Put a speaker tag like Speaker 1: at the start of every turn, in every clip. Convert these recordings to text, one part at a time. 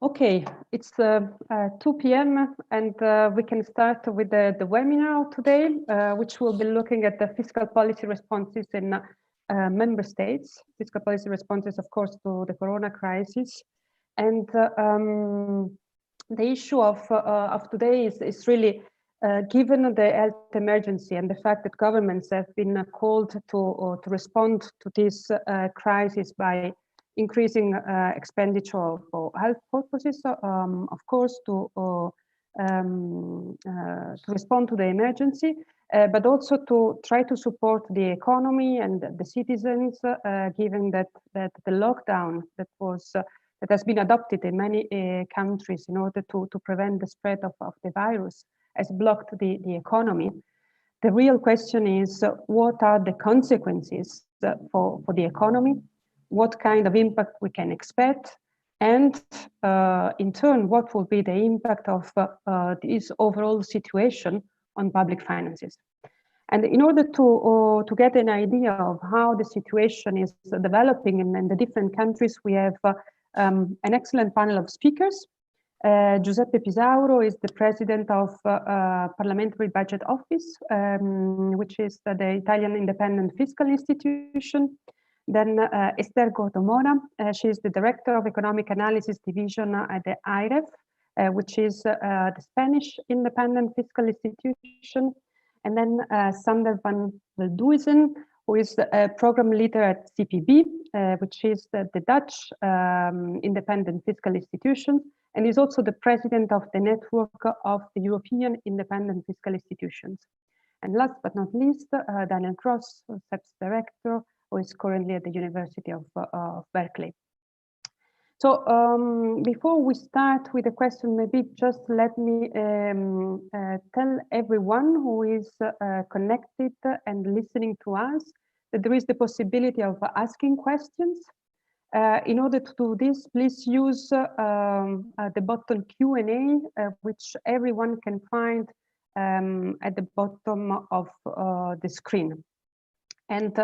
Speaker 1: Okay, it's 2 p.m. and we can start with the webinar today, which will be looking at the fiscal policy responses in member states, fiscal policy responses, of course, to the corona crisis. And the issue of today is really given the health emergency and the fact that governments have been called to respond to this crisis by increasing expenditure for health purposes, of course, to respond to the emergency, but also to try to support the economy and the citizens, given that the lockdown that has been adopted in many countries in order to prevent the spread of the virus has blocked the economy. The real question is, what are the consequences for the economy? What kind of impact we can expect, and in turn, what will be the impact of this overall situation on public finances? And in order to get an idea of how the situation is developing in the different countries, we have an excellent panel of speakers. Giuseppe Pisauro is the president of Parliamentary Budget Office, which is the Italian independent fiscal institution. Then Esther Gordomora, she is the Director of Economic Analysis Division at the IREF, which is the Spanish independent fiscal institution. And then Sander van Veldhuizen, who is a program leader at CPB, which is the Dutch independent fiscal institution, and is also the president of the network of the European independent fiscal institutions. And last but not least, Daniel Cross, SEP's director, who is currently at the University of Berkeley. So before we start with the question, maybe just let me tell everyone who is connected and listening to us that there is the possibility of asking questions. In order to do this, please use the button Q&A, which everyone can find at the bottom of the screen. And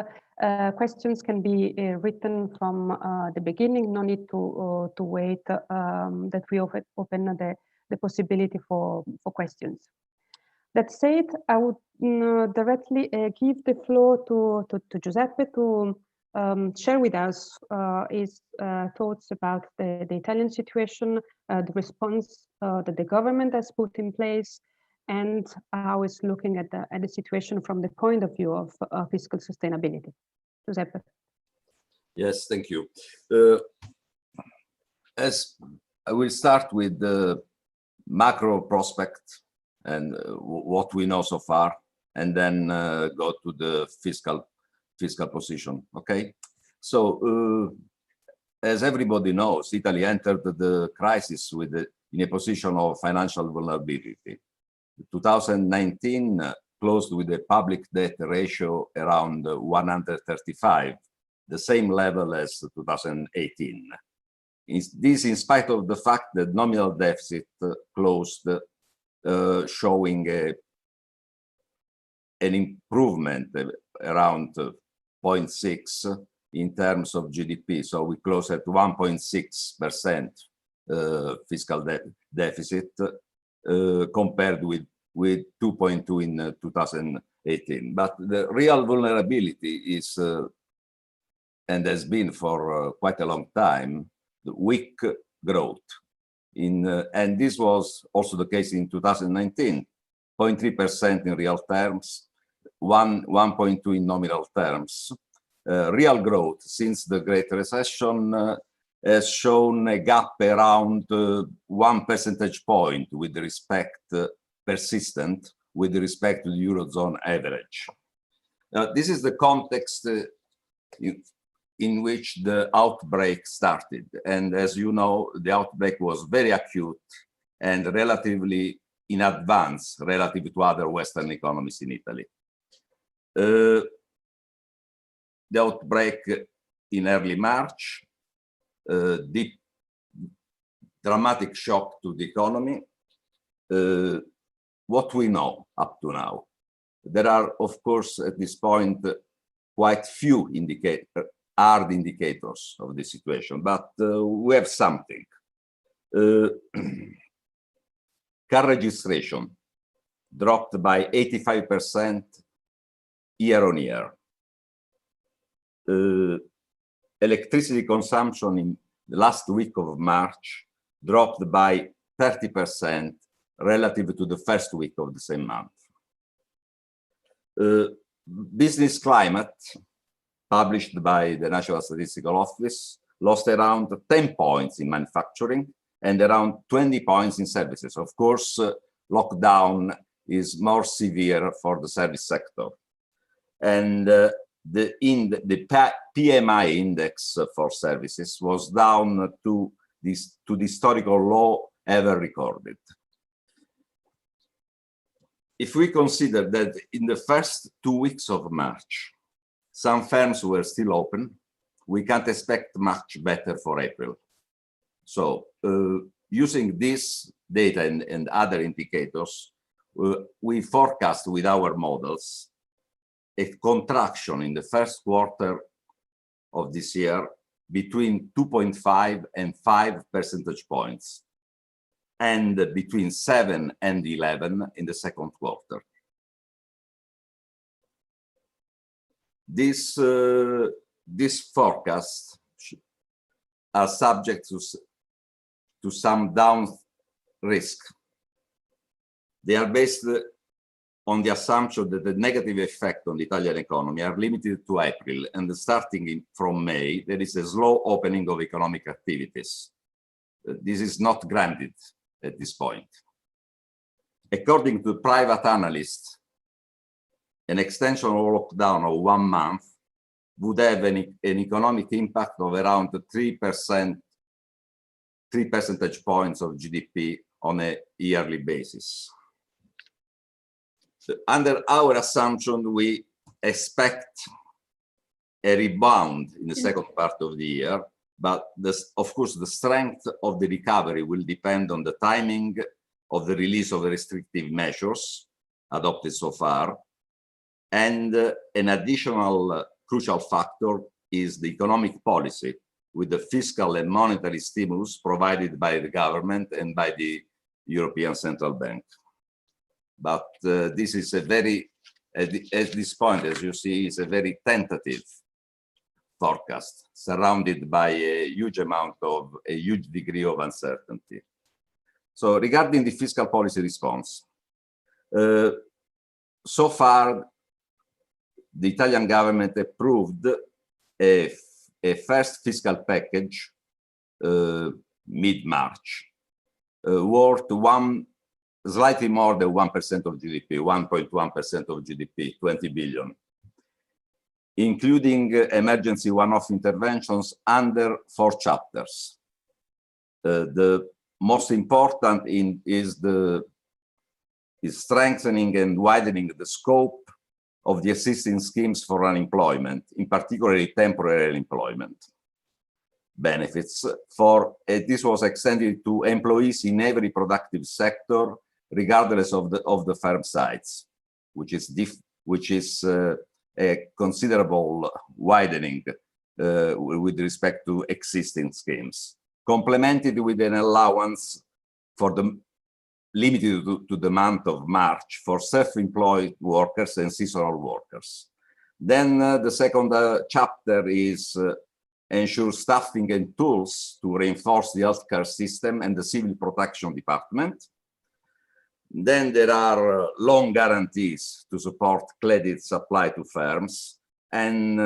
Speaker 1: questions can be written from the beginning. No need to wait that we open the possibility for questions. That said, I would directly give the floor to Giuseppe to share with us his thoughts about the Italian situation, the response that the government has put in place, and how it's looking at the situation from the point of view of fiscal sustainability. Giuseppe.
Speaker 2: Yes, thank you. As I will start with the macro prospect and what we know so far, and then go to the fiscal position. Okay, so as everybody knows, Italy entered the crisis in a position of financial vulnerability. 2019 closed with a public debt ratio around 135, the same level as 2018. This in spite of the fact that nominal deficit closed showing an improvement around 0.6 in terms of GDP. So we closed at 1.6% fiscal deficit compared with 2.2 in 2018. But the real vulnerability is, and has been for quite a long time, the weak growth. And this was also the case in 2019, 0.3% in real terms, 1.2 in nominal terms. Real growth since the Great Recession has shown a gap around 1 percentage point with respect, persistent, with respect to the Eurozone average. This is the context in which the outbreak started. And as you know, the outbreak was very acute and relatively in advance relative to other Western economies in Italy. The outbreak in early March, deep, dramatic shock to the economy. What we know up to now. There are, of course, at this point, quite few hard indicators of the situation, but we have something. Car registration dropped by 85% year on year. Electricity consumption in the last week of March dropped by 30% relative to the first week of the same month. Business climate, published by the National Statistical Office, lost around 10 points in manufacturing and around 20 points in services. Of course, lockdown is more severe for the service sector. And the PMI index for services was down to the historical low ever recorded. If we consider that in the first 2 weeks of March, some firms were still open, we can't expect much better for April. So using this data and other indicators, we forecast with our models a contraction in the first quarter of this year between 2.5 and 5 percentage points, and between 7 and 11 in the second quarter. This forecasts are subject to some down risk. They are based on the assumption that the negative effect on the Italian economy are limited to April, and starting from May, there is a slow opening of economic activities. This is not granted at this point. According to private analysts, an extension of lockdown of 1 month would have an economic impact of around 3 percentage points of GDP on a yearly basis. Under our assumption, we expect a rebound in the second part of the year, but of course, the strength of the recovery will depend on the timing of the release of the restrictive measures adopted so far. And an additional crucial factor is the economic policy, with the fiscal and monetary stimulus provided by the government and by the European Central Bank. But this is a very, at this point, as you see, is a very tentative forecast, surrounded by a huge degree of uncertainty. So regarding the fiscal policy response, so far, the Italian government approved a first fiscal package mid-March, worth slightly more than 1% of GDP, 1.1% of GDP, 20 billion, including emergency one-off interventions under 4 chapters. The most important is strengthening and widening the scope of the existing schemes for unemployment, in particular temporary employment benefits. This was extended to employees in every productive sector, regardless of the firm size, which is a considerable widening with respect to existing schemes, complemented with an allowance for limited to the month of March for self-employed workers and seasonal workers. Then the second chapter is ensure staffing and tools to reinforce the healthcare system and the civil protection department. Then there are loan guarantees to support credit supply to firms, and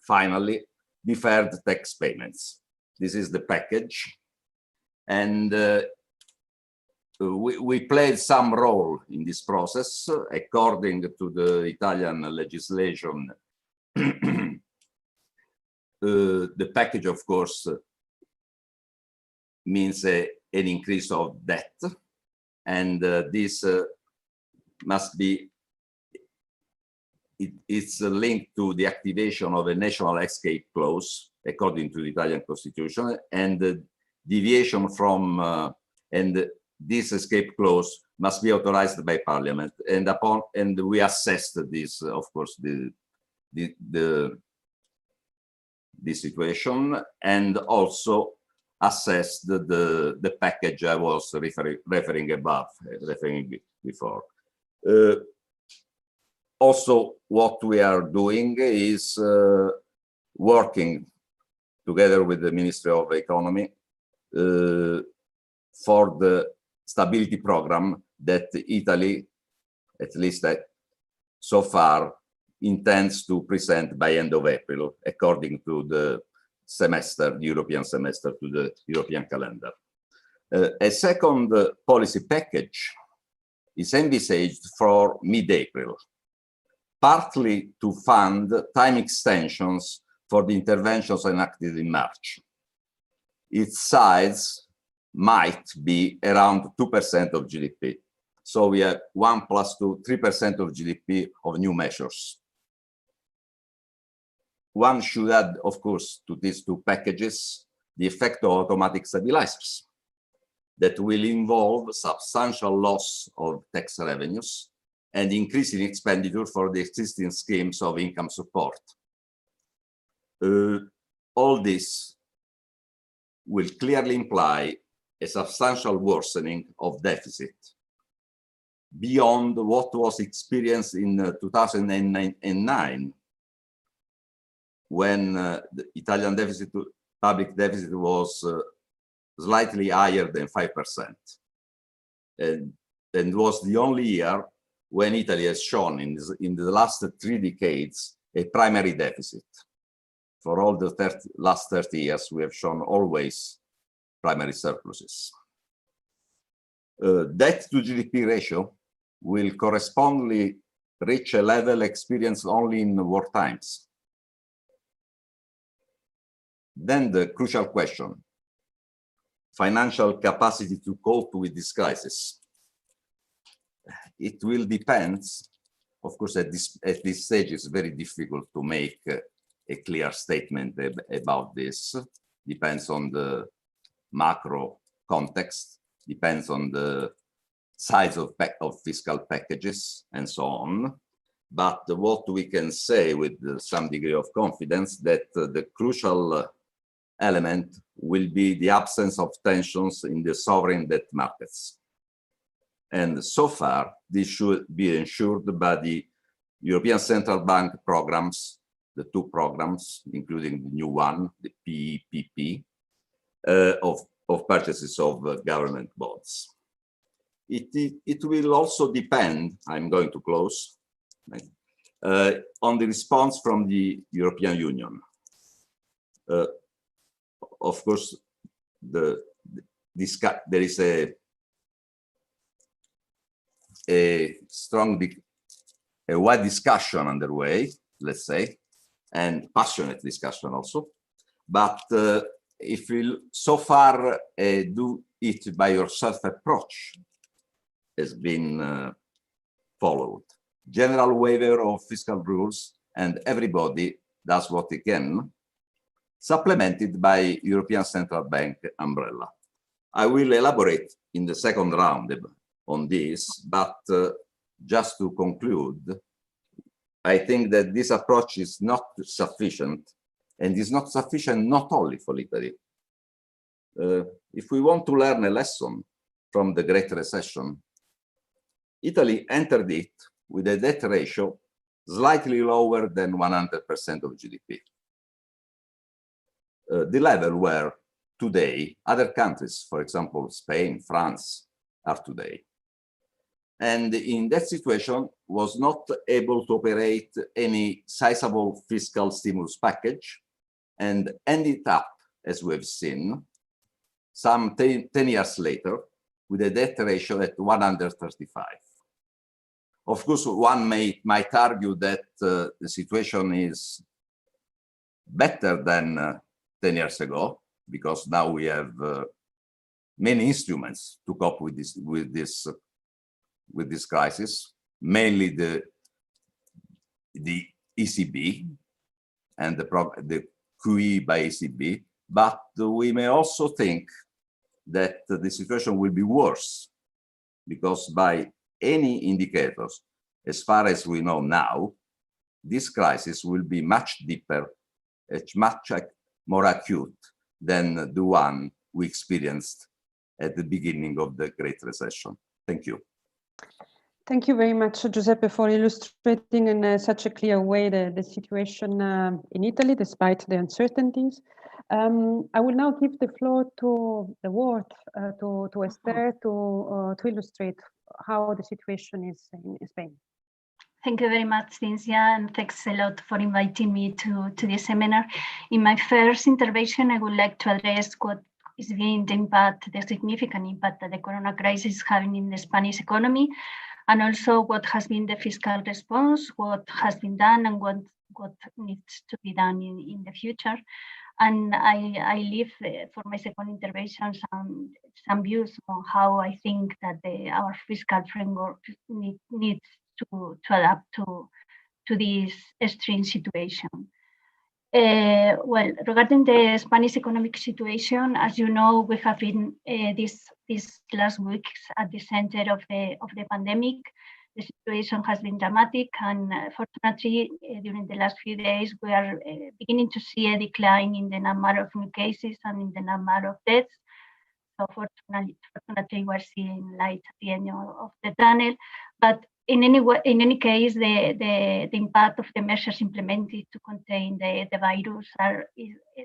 Speaker 2: finally, deferred tax payments. This is the package, and we played some role in this process. According to the Italian legislation, the package, of course, means an increase of debt, and this must be, it's linked to the activation of a national escape clause, according to the Italian constitution, and the deviation from, and this escape clause must be authorized by parliament, and we assessed this, of course, the situation, and also assessed the package I was referring before. Also, what we are doing is working together with the Ministry of Economy for the stability program that Italy, at least so far, intends to present by end of April, according to the semester, the European semester, to the European calendar. A second policy package is envisaged for mid-April, partly to fund time extensions for the interventions enacted in March. Its size might be around 2% of GDP. So we have 1 + 2, 3% of GDP of new measures. One should add, of course, to these two packages, the effect of automatic stabilizers that will involve substantial loss of tax revenues and increasing expenditure for the existing schemes of income support. All this will clearly imply a substantial worsening of deficit beyond what was experienced in 2009, when the Italian public deficit was slightly higher than 5%. And was the only year when Italy has shown in the last 3 decades a primary deficit. For all the last 30 years, we have shown always primary surpluses. Debt to GDP ratio will correspondingly reach a level experienced only in war times. Then the crucial question, financial capacity to cope with this crisis. It will depend, of course, at this stage it's very difficult to make a clear statement about this. Depends on the macro context, depends on the size of fiscal packages and so on. But what we can say with some degree of confidence that the crucial element will be the absence of tensions in the sovereign debt markets. And so far, this should be ensured by the European Central Bank programs, the 2 programs, including the new one, the PEPP, of purchases of government bonds. It will also depend, I'm going to close, on the response from the European Union. Of course, there is a wide discussion underway, let's say, and passionate discussion also. But if you so far do it by yourself approach has been followed. General waiver of fiscal rules, and everybody does what he can, supplemented by European Central Bank umbrella. I will elaborate in the second round on this, but just to conclude, I think that this approach is not sufficient, and is not sufficient not only for Italy. If we want to learn a lesson from the Great Recession, Italy entered it with a debt ratio slightly lower than 100% of GDP. The level where today other countries, for example, Spain, France, are today. And in that situation was not able to operate any sizable fiscal stimulus package, and ended up, as we've seen, some 10 years later, with a debt ratio at 135. Of course, one might argue that the situation is better than 10 years ago, because now we have many instruments to cope with this crisis, mainly the ECB and the QE by ECB. But we may also think that the situation will be worse, because by any indicators, as far as we know now, this crisis will be much deeper, much more acute than the one we experienced at the beginning of the Great Recession. Thank you.
Speaker 1: Thank you very much, Giuseppe, for illustrating in such a clear way the situation in Italy, despite the uncertainties. I will now give the floor to the word to Esther to illustrate how the situation is in Spain.
Speaker 3: Thank you very much, Cynthia, and thanks a lot for inviting me to this seminar. In my first intervention, I would like to address what is being the significant impact that the corona crisis is having in the Spanish economy, and also what has been the fiscal response, what has been done, and what needs to be done in the future. And I leave for my second intervention some views on how I think that our fiscal framework needs to adapt to this extreme situation. Well, regarding the Spanish economic situation, as you know, we have been these last weeks at the center of the pandemic. The situation has been dramatic, and fortunately, during the last few days, we are beginning to see a decline in the number of new cases and in the number of deaths. So fortunately, we're seeing light at the end of the tunnel. But in any case, the impact of the measures implemented to contain the virus the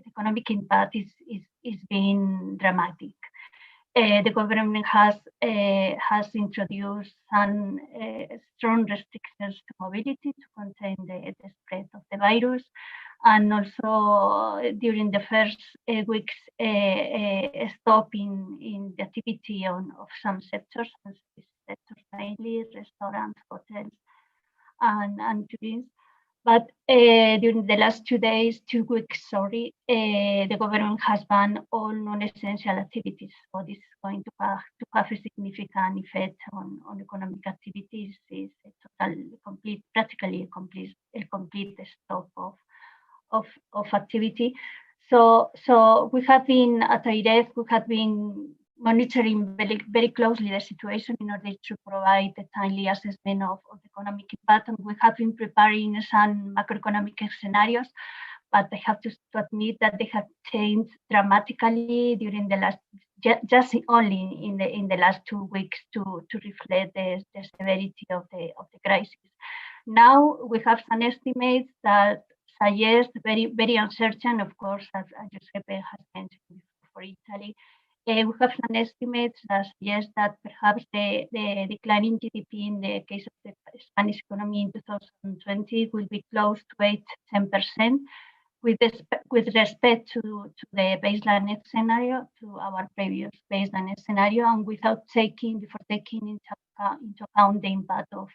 Speaker 3: economic impact is being dramatic. The government has introduced some strong restrictions to mobility to contain the spread of the virus, and also during the first weeks, stop in the activity of some sectors, mainly restaurants, hotels, and tourism. But during the last 2 weeks, the government has banned all non-essential activities. So this is going to have a significant effect on economic activities. It's practically a complete stop of activity. So we have been at IREF, we have been monitoring very closely the situation in order to provide a timely assessment of economic impact. And we have been preparing some macroeconomic scenarios, but I have to admit that they have changed dramatically during the last, just only in the last 2 weeks to reflect the severity of the crisis. Now we have some estimates that suggest very uncertain, of course, as Giuseppe has mentioned before, for Italy. We have some estimates that suggest that perhaps the decline in GDP in the case of the Spanish economy in 2020 will be close to 8-10%, with respect to the baseline scenario, to our previous baseline scenario, and before taking into account the impact of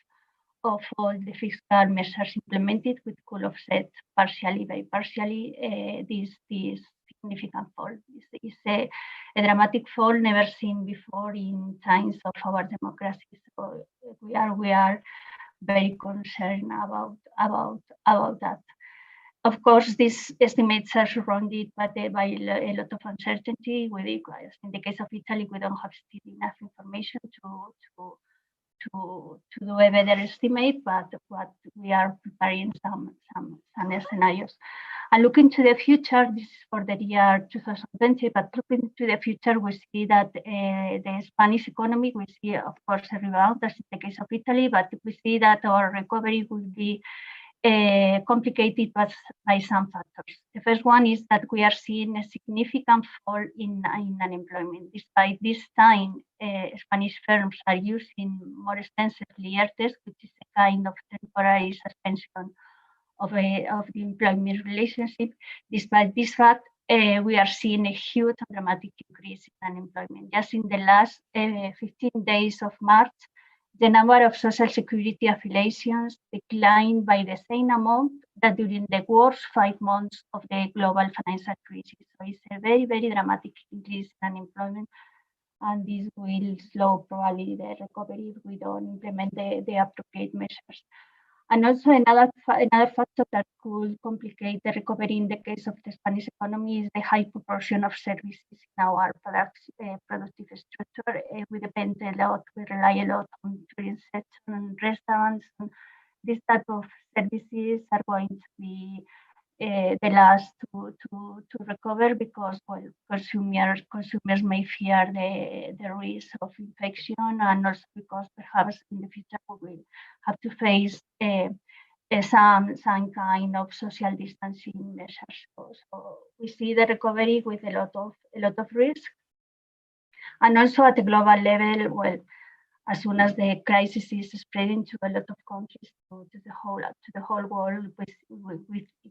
Speaker 3: all the fiscal measures implemented, which could offset very partially this significant fall. It's a dramatic fall never seen before in times of our democracy. So we are very concerned about that. Of course, these estimates are surrounded by a lot of uncertainty. In the case of Italy, we don't have still enough information to do a better estimate, but we are preparing some scenarios. And looking to the future, this is for the year 2020, but looking to the future, we see that the Spanish economy, we see, of course, a rebound, as in the case of Italy, but we see that our recovery will be complicated by some factors. The first one is that we are seeing a significant fall in unemployment. Despite this time, Spanish firms are using more extensively ERTES, which is a kind of temporary suspension of the employment relationship. Despite this fact, we are seeing a huge and dramatic increase in unemployment. Just in the last 15 days of March, the number of Social Security affiliations declined by the same amount that during the worst 5 months of the global financial crisis. So it's a very, very dramatic increase in unemployment, and this will slow probably the recovery if we don't implement the appropriate measures. And also another factor that could complicate the recovery in the case of the Spanish economy is the high proportion of services in our productive structure. We rely a lot on tourism sector and restaurants. And this type of services are going to be the last to recover, because well, consumers may fear the risk of infection, and also because perhaps in the future we will have to face some kind of social distancing measures. So we see the recovery with a lot of risk, and also at the global level. Well, as soon as the crisis is spreading to a lot of countries, to the whole world,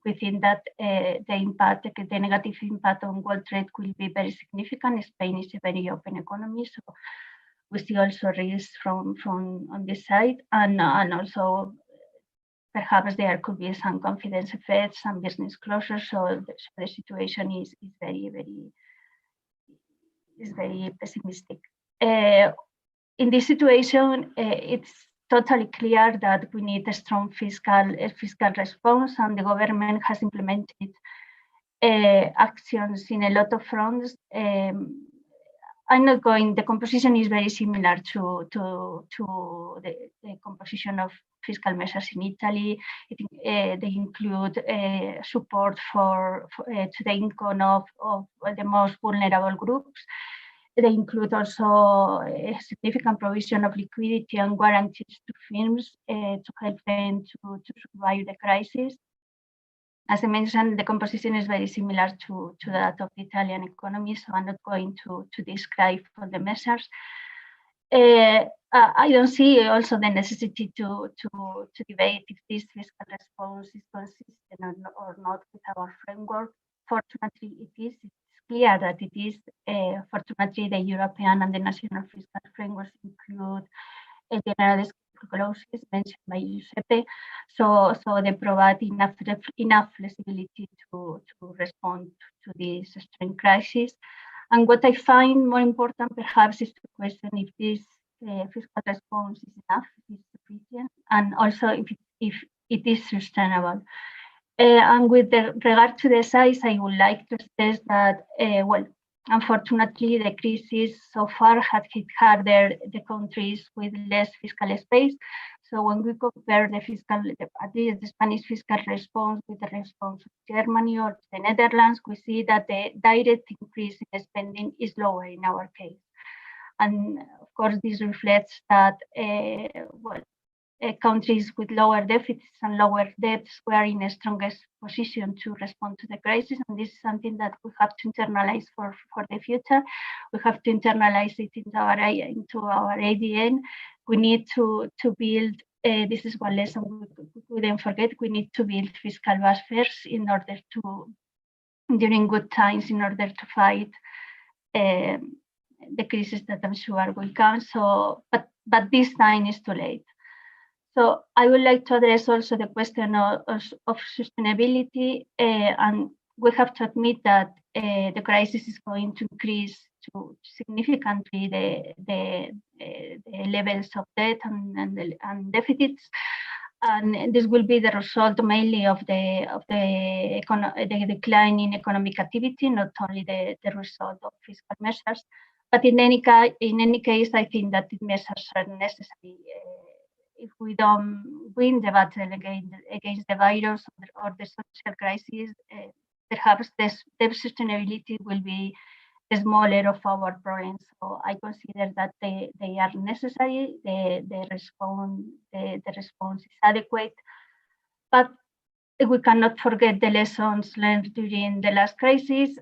Speaker 3: within that the negative impact on world trade will be very significant. Spain is a very open economy, so we see also risks from on this side, and also perhaps there could be some confidence effects, some business closures. So the situation is very pessimistic. In this situation, it's totally clear that we need a strong fiscal response, and the government has implemented actions in a lot of fronts. I'm not going. The composition is very similar to the composition of fiscal measures in Italy. They include support to the income of the most vulnerable groups. They include also a significant provision of liquidity and guarantees to firms to help them to survive the crisis. As I mentioned, the composition is very similar to that of the Italian economy, so I'm not going to describe all the measures. I don't see also the necessity to debate if this fiscal response is consistent or not with our framework. Fortunately, it is. It's clear that it is. Fortunately, the European and the national fiscal frameworks include a general clauses mentioned by Giuseppe, so they provide enough flexibility to respond to this extreme crisis. And what I find more important, perhaps, is to question if this fiscal response is enough, is sufficient, and also if it is sustainable. And with regard to the size, I would like to stress that, well, unfortunately, the crisis so far had hit harder the countries with less fiscal space. So when we compare the Spanish fiscal response with the response of Germany or the Netherlands, we see that the direct increase in spending is lower in our case. And of course, this reflects that, countries with lower deficits and lower debts were in a strongest position to respond to the crisis. And this is something that we have to internalize for the future. We have to internalize it into our ADN. We need to build, this is one lesson we didn't forget, we need to build fiscal buffers in order to, during good times, in order to fight the crisis that I'm sure will come. So, but this time is too late. So I would like to address also the question of sustainability, and we have to admit that the crisis is going to increase significantly the levels of debt and deficits, and this will be the result mainly of the decline in economic activity, not only the result of fiscal measures. But in any case, I think that the measures are necessary. If we don't win the battle against the virus or the social crisis, perhaps the sustainability will be the smaller of our problems. So I consider that they are necessary. The response is adequate, but we cannot forget the lessons learned during the last crisis.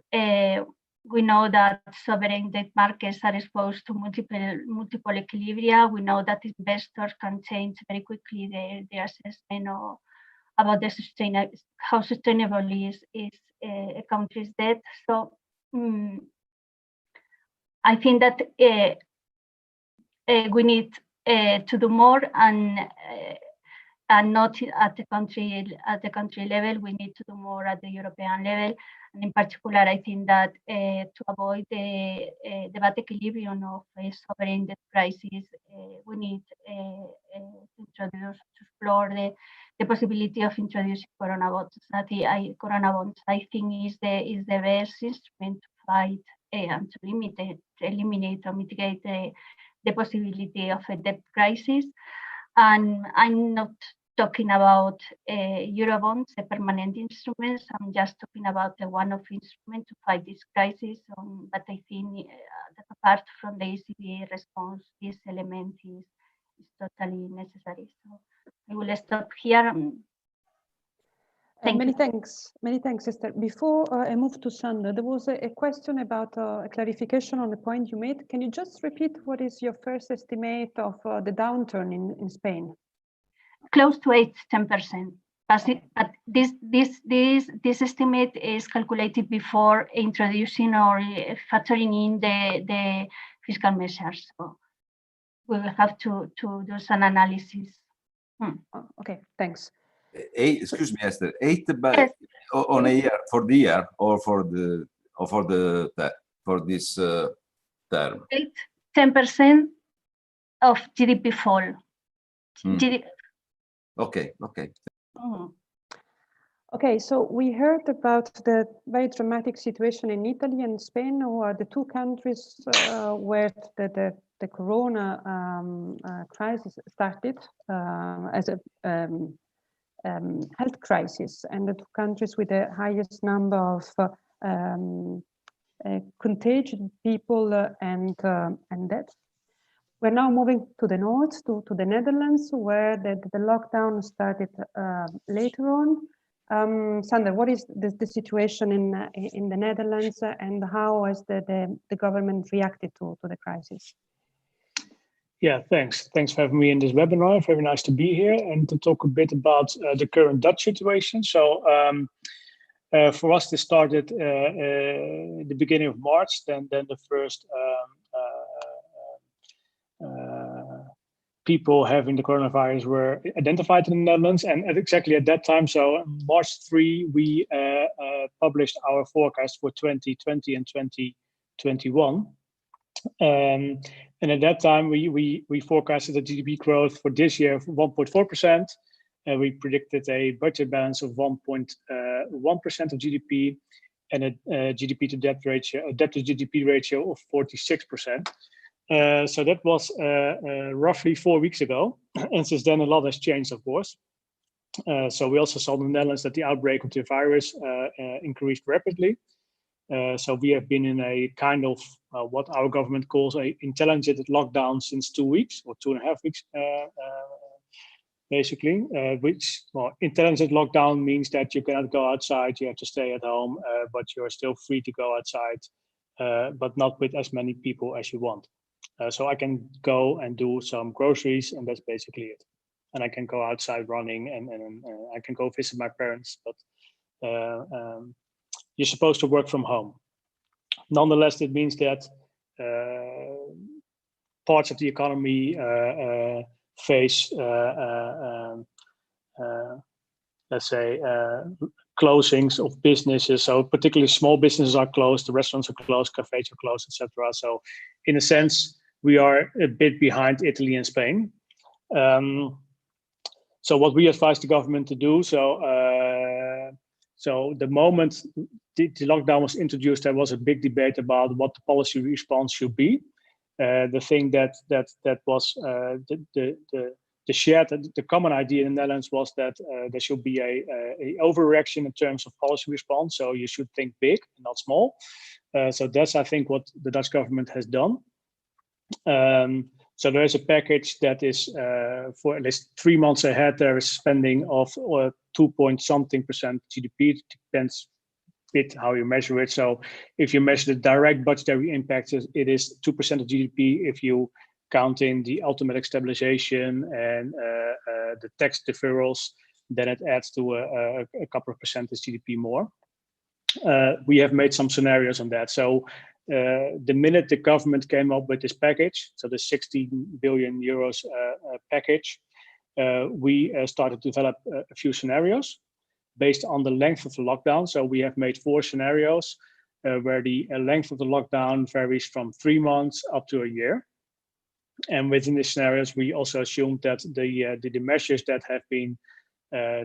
Speaker 3: We know that sovereign debt markets are exposed to multiple equilibria. We know that investors can change very quickly their assessment about how sustainable is a country's debt. So I think that we need to do more, and not at the country level. We need to do more at the European level. And in particular, I think that to avoid the bad equilibrium of a sovereign debt crisis, we need to explore the possibility of introducing corona bonds. Corona bonds, I think, is the best instrument to fight and to eliminate or mitigate the possibility of a debt crisis. And I'm not talking about Eurobonds, the permanent instruments. I'm just talking about the one-off instrument to fight this crisis. But I think that apart from the ECB response, this element is totally necessary. So I will stop here.
Speaker 1: Many thanks, Esther. Before I move to Sander, there was a question about a clarification on the point you made. Can you just repeat what is your first estimate of the downturn in Spain?
Speaker 3: Close to 8-10%. But this estimate is calculated before introducing or factoring in the fiscal measures. So we will have to do some analysis.
Speaker 1: Okay, thanks.
Speaker 2: Excuse me, Esther. 8
Speaker 3: Yes.
Speaker 2: on a year for the year or for this term?
Speaker 3: 10% of GDP fall.
Speaker 2: Okay.
Speaker 1: Okay, so we heard about the very dramatic situation in Italy and Spain, who are the two countries where the corona crisis started as a health crisis, and the two countries with the highest number of contagious people and deaths. We're now moving to the north, to the Netherlands, where the lockdown started later on. Sander, what is the situation in the Netherlands, and how has the government reacted to the crisis?
Speaker 4: Yeah, thanks. Thanks for having me in this webinar. Very nice to be here and to talk a bit about the current Dutch situation. So for us, this started the beginning of March. Then the first people having the coronavirus were identified in the Netherlands, and exactly at that time, so March 3, we published our forecast for 2020 and 2021. And at that time, we forecasted a GDP growth for this year of 1.4%. We predicted a budget balance of 1.1% of GDP and a GDP to debt ratio, a debt to GDP ratio of 46%. So that was roughly 4 weeks ago, and since then a lot has changed, of course. So we also saw in the Netherlands that the outbreak of the virus increased rapidly. So we have been in a kind of what our government calls a intelligent lockdown since 2 weeks or 2.5 weeks, basically. Which, well, intelligent lockdown means that you cannot go outside, you have to stay at home, but you're still free to go outside, but not with as many people as you want. So I can go and do some groceries, and that's basically it. And I can go outside running, and I can go visit my parents, but you're supposed to work from home. Nonetheless, it means that parts of the economy face, let's say, closings of businesses. So particularly small businesses are closed, the restaurants are closed, cafes are closed, etc. So in a sense, we are a bit behind Italy and Spain. So what we advise the government to do, so the moment the lockdown was introduced, there was a big debate about what the policy response should be. The thing that was the common idea in the Netherlands was that there should be a overreaction in terms of policy response. So you should think big, not small. So that's, I think, what the Dutch government has done. So there is a package that is for at least 3 months ahead. There is spending of 2.something% GDP. It depends a bit how you measure it. So if you measure the direct budgetary impact, it is 2% of GDP. If you count in the automatic stabilization and the tax deferrals, then it adds to a couple of percent of GDP more. We have made some scenarios on that. So the minute the government came up with this package, so the 16 billion euros package, we started to develop a few scenarios based on the length of the lockdown. So we have made 4 scenarios where the length of the lockdown varies from 3 months up to a year. And within the scenarios, we also assumed that the measures that have been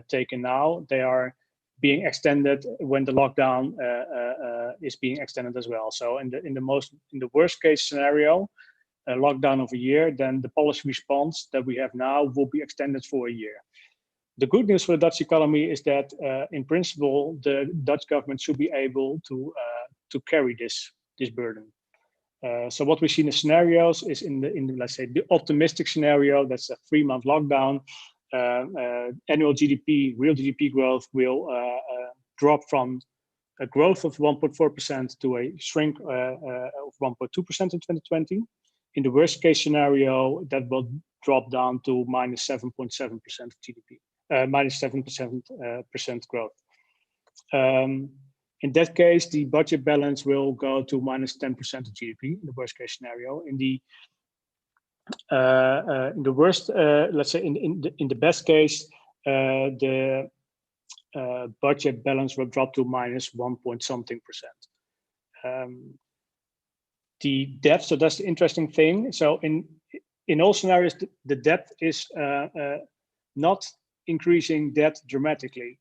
Speaker 4: taken now, they are being extended when the lockdown is being extended as well. So in the worst case scenario, a lockdown of a year, then the policy response that we have now will be extended for a year. The good news for the Dutch economy is that, in principle, the Dutch government should be able to carry this burden. So what we see in the scenarios is in the let's say the optimistic scenario, that's a 3-month lockdown. Annual GDP, real GDP growth will drop from a growth of 1.4% to a shrink of 1.2% in 2020. In the worst case scenario, that will drop down to minus 7.7% of GDP, minus 7% growth. In that case, the budget balance will go to minus 10% of GDP in the worst case scenario. In the worst, let's say in the best case, the budget balance will drop to minus 1.something percent. The debt, so that's the interesting thing. So in all scenarios, the debt is not increasing debt dramatically.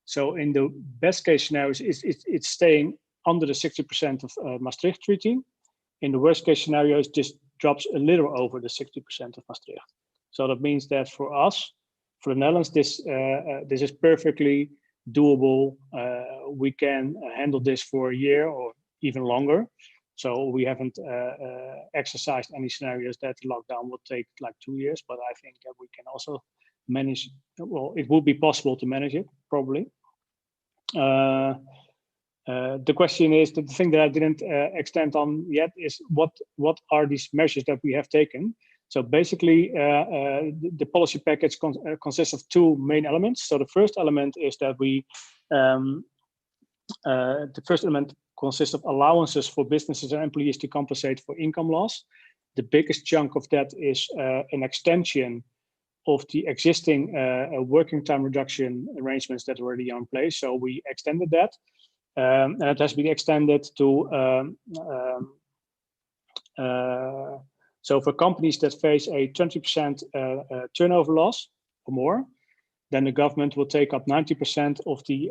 Speaker 4: So in the best case scenarios, it's staying under the 60% of Maastricht Treaty. In the worst case scenario, it just drops a little over the 60% of Maastricht. So that means that for us, for the Netherlands, this is perfectly doable. We can handle this for a year or even longer. So we haven't exercised any scenarios that the lockdown will take like 2 years, but I think that we can also manage. Well, it would be possible to manage it, probably. The question is, the thing that I didn't extend on yet is what are these measures that we have taken? So basically, the policy package consists of 2 main elements. So the first element is that the first element consists of allowances for businesses and employees to compensate for income loss. The biggest chunk of that is an extension of the existing working time reduction arrangements that were already in place. So we extended that. And it has been extended to so for companies that face a 20% turnover loss or more, then the government will take up 90% of the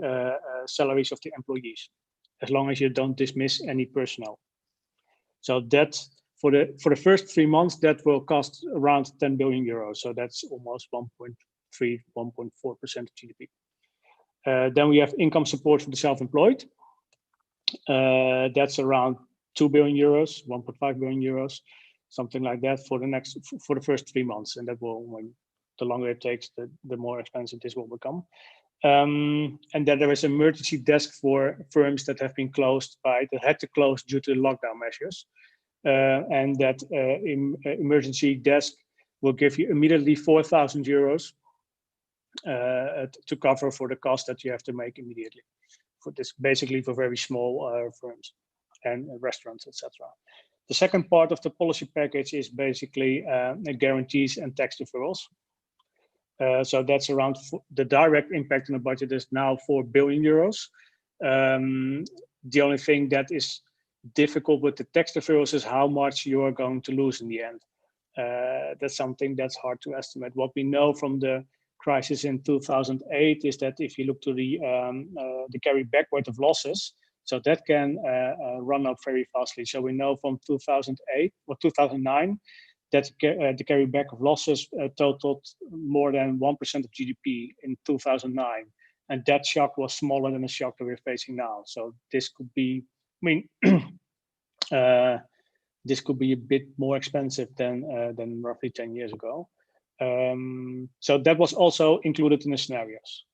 Speaker 4: salaries of the employees, as long as you don't dismiss any personnel. So that's for the first 3 months, that will cost around 10 billion euros. So that's almost 1.3, 1.4% of GDP. Then we have income support for the self-employed. That's around 2 billion euros, 1.5 billion euros, something like that for the first 3 months. And that will, when the longer it takes, the more expensive this will become. And then there is an emergency desk for firms that have been closed that had to close due to the lockdown measures. And that emergency desk will give you immediately 4,000 euros to cover for the cost that you have to make immediately. For this, basically for very small firms and restaurants, etc. The second part of the policy package is basically guarantees and tax deferrals. So that's around the direct impact on the budget is now 4 billion euros. The only thing that is difficult with the tax deferrals is how much you are going to lose in the end. That's something that's hard to estimate. What we know from the crisis in 2008 is that if you look to the carry backward of losses, so that can run up very fastly. So we know from 2008 or 2009 that the carry back of losses totaled more than 1% of GDP in 2009, and that shock was smaller than the shock that we're facing now. So this could be, I mean, this could be a bit more expensive than roughly 10 years ago. So that was also included in the scenarios.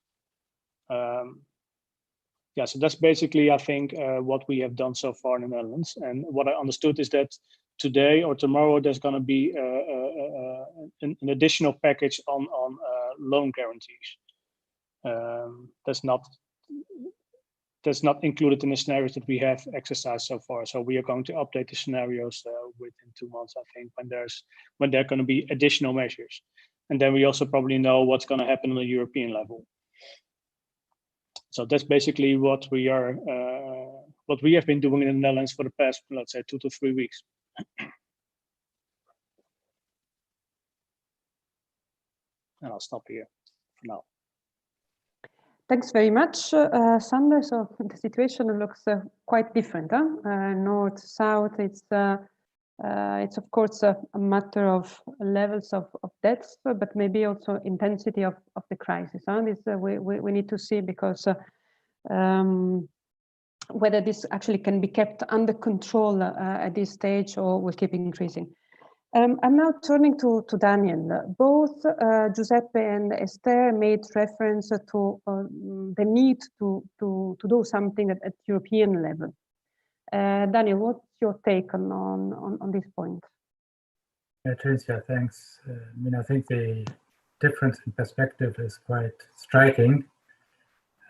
Speaker 4: Yeah, so that's basically, I think, what we have done so far in the Netherlands. And what I understood is that today or tomorrow there's going to be an additional package on loan guarantees. That's not included in the scenarios that we have exercised so far. So we are going to update the scenarios within 2 months, I think, when there are going to be additional measures. And then we also probably know what's going to happen on the European level. So that's basically what we have been doing in the Netherlands for the past, let's say, 2 to 3 weeks. And I'll stop here for now.
Speaker 1: Thanks very much, Sander. So the situation looks quite different, huh? North, south. It's It's of course a matter of levels of debts, but maybe also intensity of the crisis. This we need to see, because whether this actually can be kept under control at this stage or will keep increasing. I'm now turning to Daniel. Both Giuseppe and Esther made reference to the need to do something at European level. Daniel, what's your take on this point?
Speaker 5: Yeah, Tricia, thanks. I think the difference in perspective is quite striking.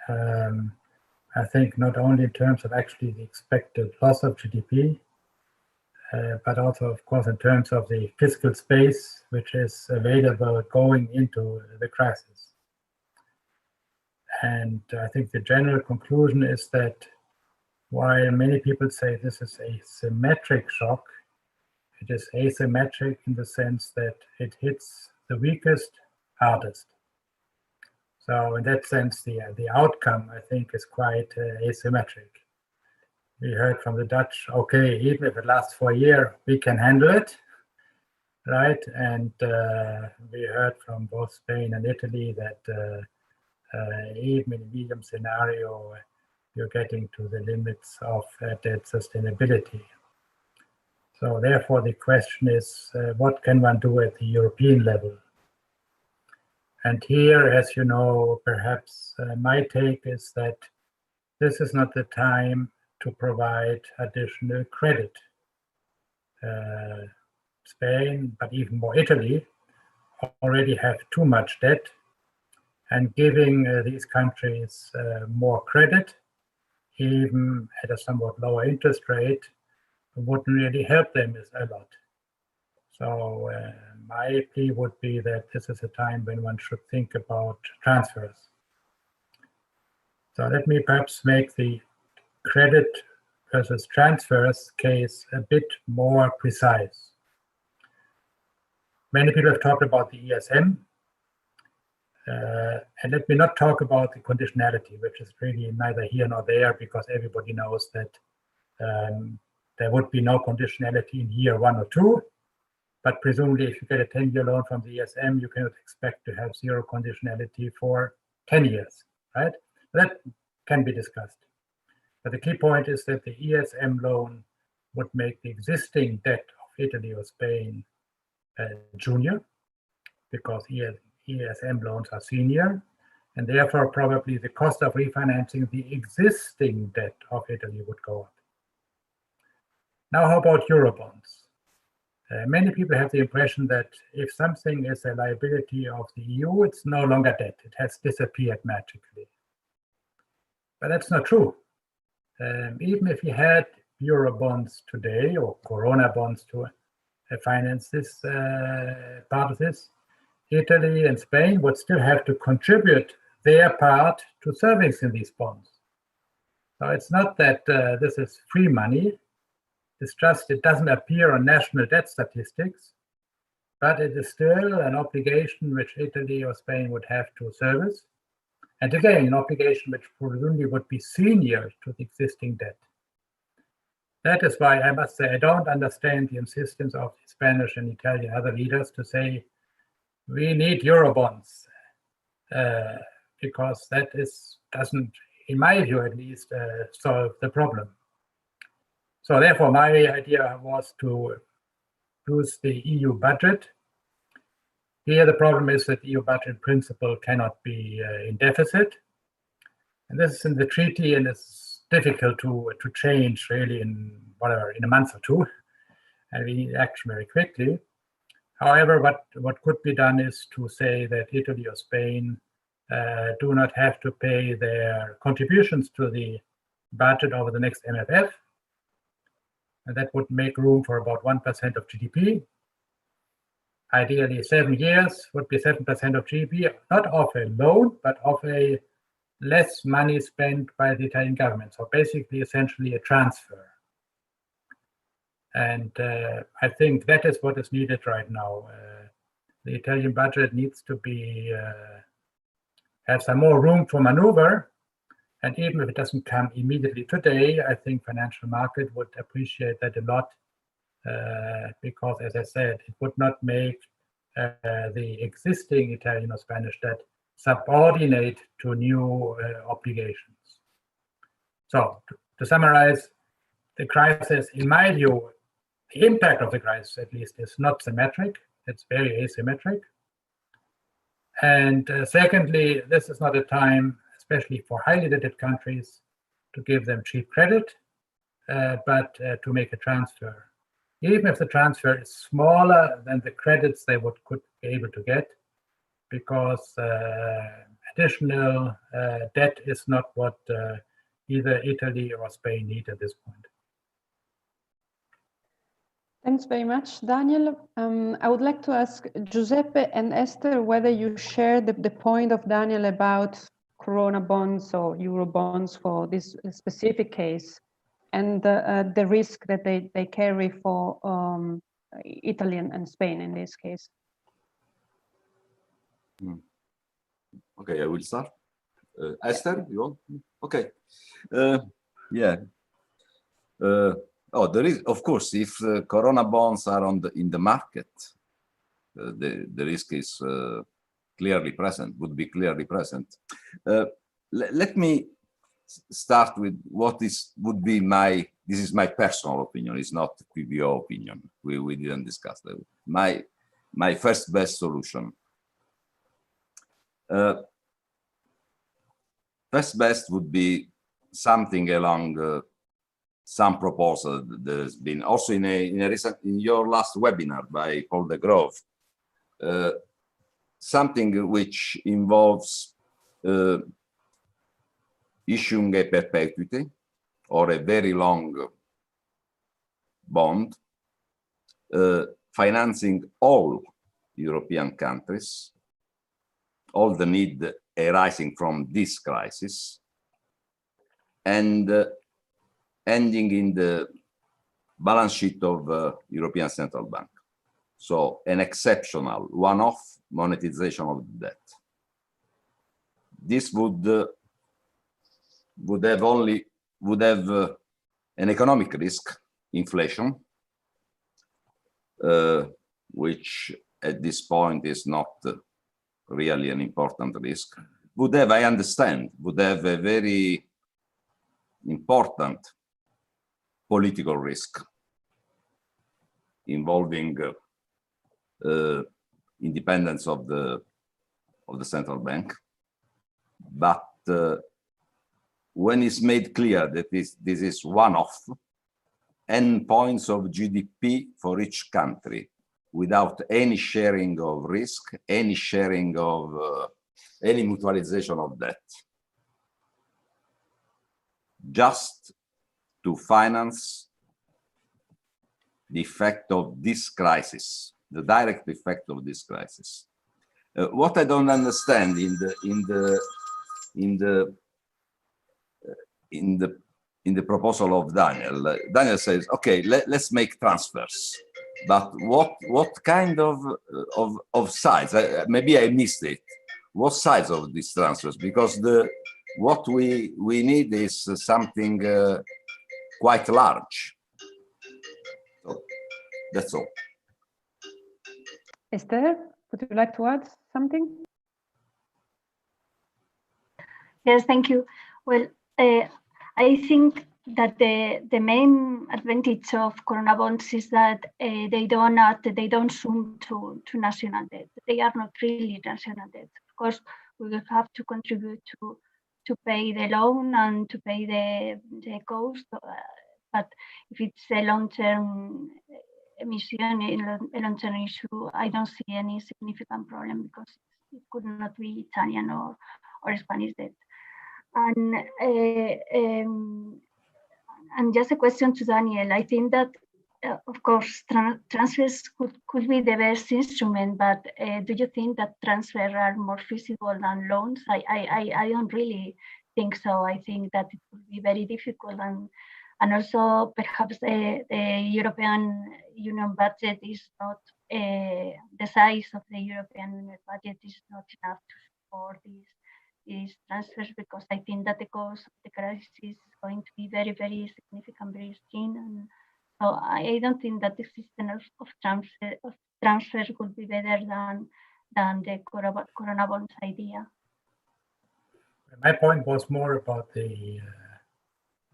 Speaker 5: I think not only in terms of actually the expected loss of GDP, but also, of course, in terms of the fiscal space which is available going into the crisis. And I think the general conclusion is that while many people say this is a symmetric shock, it is asymmetric in the sense that it hits the weakest hardest. So in that sense, the outcome, I think, is quite asymmetric. We heard from the Dutch, okay, even if it lasts for a year, we can handle it, right? And we heard from both Spain and Italy that even in a medium scenario, you're getting to the limits of debt sustainability. So therefore, the question is, what can one do at the European level? And here, as you know, perhaps my take is that this is not the time to provide additional credit. Spain, but even more Italy, already have too much debt, and giving these countries more credit, even at a somewhat lower interest rate, wouldn't really help them a lot. So my plea would be that this is a time when one should think about transfers. So let me perhaps make the credit versus transfers case a bit more precise. Many people have talked about the ESM, and let me not talk about the conditionality, which is really neither here nor there, because everybody knows that there would be no conditionality in year 1 or 2, but presumably if you get a 10-year loan from the ESM, you cannot expect to have zero conditionality for 10 years, right? That can be discussed. But the key point is that the ESM loan would make the existing debt of Italy or Spain junior, because ESM loans are senior, and therefore probably the cost of refinancing the existing debt of Italy would go up. Now, how about Eurobonds? Many people have the impression that if something is a liability of the EU, it's no longer debt. It has disappeared magically. But that's not true. Even if you had Eurobonds today or Corona bonds to finance this part of this, Italy and Spain would still have to contribute their part to servicing these bonds. So it's not that this is free money. It's just it doesn't appear on national debt statistics, but it is still an obligation which Italy or Spain would have to service. And again, an obligation which presumably would be senior to the existing debt. That is why I must say I don't understand the insistence of the Spanish and Italian other leaders to say we need Eurobonds, because that doesn't, in my view at least, solve the problem. So therefore, my idea was to use the EU budget. Here, the problem is that the EU budget in principle cannot be in deficit. And this is in the treaty, and it's difficult to change really in a month or two. And we need action very quickly. However, what could be done is to say that Italy or Spain do not have to pay their contributions to the budget over the next MFF. And that would make room for about 1% of GDP. Ideally, 7 years would be 7% of GDP, not of a loan, but of a less money spent by the Italian government. So basically, essentially a transfer. And I think that is what is needed right now. The Italian budget needs to be have some more room for maneuver. And even if it doesn't come immediately today, I think financial market would appreciate that a lot because, as I said, it would not make the existing Italian or Spanish debt subordinate to new obligations. So, to summarize, the crisis, in my view, the impact of the crisis, at least, is not symmetric. It's very asymmetric. And secondly, this is not a time, especially for highly indebted countries, to give them cheap credit, but to make a transfer. Even if the transfer is smaller than the credits they could be able to get, because additional debt is not what either Italy or Spain need at this point.
Speaker 1: Thanks very much, Daniel. I would like to ask Giuseppe and Esther whether you share the point of Daniel about Corona bonds or Euro bonds for this specific case, and the risk that they carry for Italy and Spain in this case.
Speaker 2: Okay, I will start. Esther, you want? Okay. Yeah. Oh, there is, of course, if Corona bonds are in the market, the risk is clearly present, would be clearly present. Let me start with what would be this is my personal opinion, it's not PBO opinion. We didn't discuss that. My first best solution. First best would be something along some proposal that has been also in your last webinar by Paul de Grove, something which involves issuing a perpetuity or a very long bond, financing all European countries, all the need arising from this crisis, and ending in the balance sheet of European Central Bank. So an exceptional one-off monetization of the debt. This would have an economic risk, inflation, which at this point is not really an important risk. Would have, I understand, would have a very important political risk involving independence of the central bank, but when it's made clear that this is one-off, endpoints of GDP for each country, without any sharing of risk, any sharing of any mutualization of debt, just to finance the effect of this crisis, the direct effect of this crisis. What I don't understand in the proposal of Daniel, Daniel says, okay, let's make transfers, but what kind of size? Maybe I missed it. What size of these transfers? Because what we need is something quite large. So that's all.
Speaker 1: Esther, would you like to add something?
Speaker 3: Yes, thank you. Well, I think that the main advantage of Corona bonds is that they don't zoom to national debt. They are not really national debt. Of course, we will have to contribute to pay the loan and to pay the cost. But if it's a long-term emission, a long-term issue, I don't see any significant problem because it could not be Italian or Spanish debt. And just a question to Daniel. I think that, of course, transfers could be the best instrument, but do you think that transfers are more feasible than loans? I don't really think so. I think that it would be very difficult, and also perhaps the European Union budget is not, the size of the European Union budget is not enough to support these transfers, because I think that the cost of the crisis is going to be very, very significant, very extreme, So I don't think that the system of transfer would be better than the corona bonds idea.
Speaker 5: My point was more about the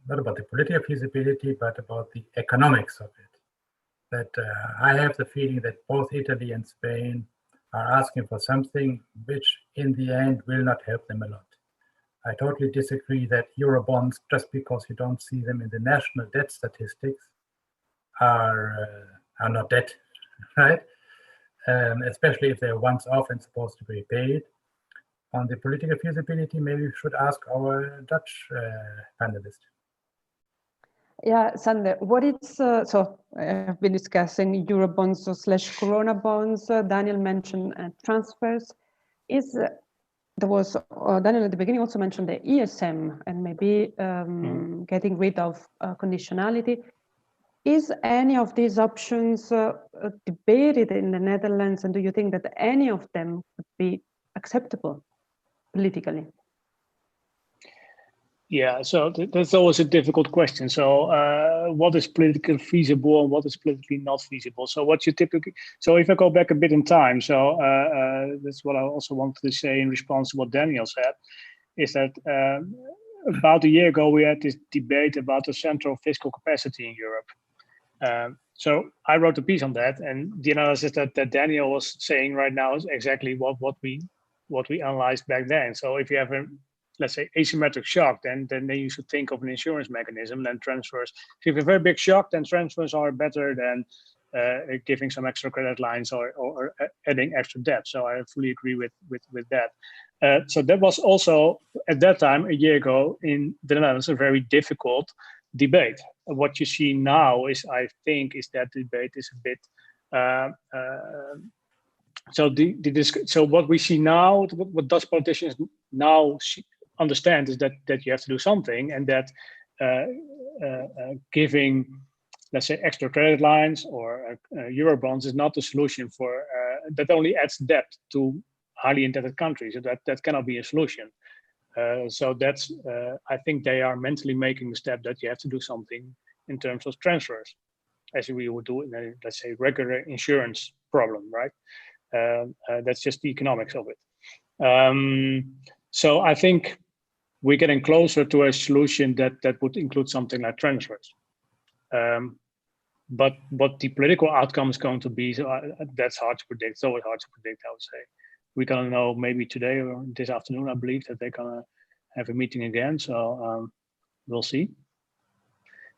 Speaker 5: not about the political feasibility, but about the economics of it. That I have the feeling that both Italy and Spain are asking for something which in the end will not help them a lot. I totally disagree that Eurobonds, just because you don't see them in the national debt statistics, are not debt, right? Especially if they're once off and supposed to be paid. On the political feasibility, maybe we should ask our Dutch panelist.
Speaker 1: Yeah, Sander, what is, so I've been discussing Eurobonds / Corona bonds. Daniel mentioned transfers. Daniel at the beginning also mentioned the ESM and maybe getting rid of conditionality. Is any of these options debated in the Netherlands, and do you think that any of them would be acceptable politically?
Speaker 4: Yeah, so that's always a difficult question. So what is politically feasible and what is politically not feasible? So what you typically, so if I go back a bit in time, so that's what I also wanted to say in response to what Daniel said, is that about a year ago, we had this debate about the central fiscal capacity in Europe. So I wrote a piece on that, and the analysis that Daniel was saying right now is exactly what we analyzed back then. So if you have a, let's say, asymmetric shock, then you should think of an insurance mechanism, then transfers. If you have a very big shock, then transfers are better than giving some extra credit lines or adding extra debt. So I fully agree with that. So that was also, at that time, a year ago, in the Netherlands, a very difficult debate. What you see now is, I think, is that debate is a bit, so what we see now, what Dutch politicians now understand is that you have to do something, and that giving, let's say, extra credit lines or Eurobonds is not the solution for, that only adds debt to highly indebted countries. So that cannot be a solution. So that's, I think they are mentally making the step that you have to do something in terms of transfers, as we would do in a, let's say, regular insurance problem, right? That's just the economics of it. So I think we're getting closer to a solution that would include something like transfers. But what the political outcome is going to be, so that's hard to predict. It's always hard to predict, I would say. We're gonna know maybe today or this afternoon, I believe, that they're gonna have a meeting again. So we'll see.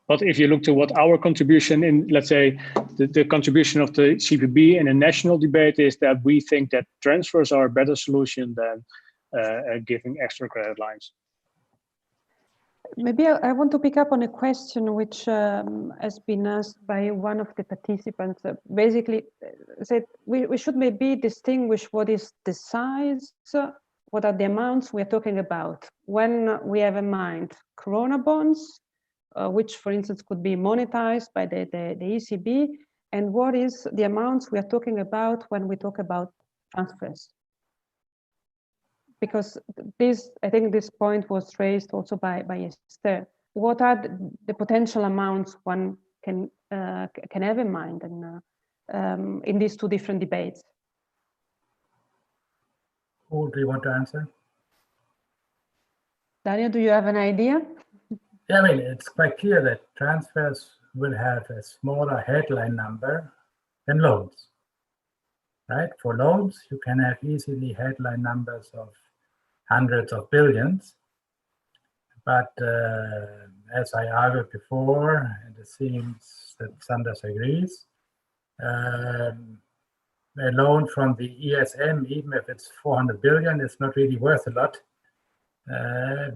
Speaker 4: But if you look to what our contribution in, let's say, the contribution of the CPB in a national debate is, that we think that transfers are a better solution than giving extra credit lines.
Speaker 1: Maybe I want to pick up on a question which has been asked by one of the participants. Basically, said we should maybe distinguish what is the size, what are the amounts we're talking about when we have in mind Corona bonds, which, for instance, could be monetized by the ECB, and what is the amounts we are talking about when we talk about transfers. Because this, I think this point was raised also by Esther. What are the potential amounts one can have in mind and in these two different debates?
Speaker 5: Who do you want to answer?
Speaker 1: Daniel, do you have an idea?
Speaker 5: Yeah, I mean, it's quite clear that transfers will have a smaller headline number than loans, right? For loans, you can have easily headline numbers of hundreds of billions. But as I argued before, and it seems that Sanders agrees, a loan from the ESM, even if it's 400 billion, is not really worth a lot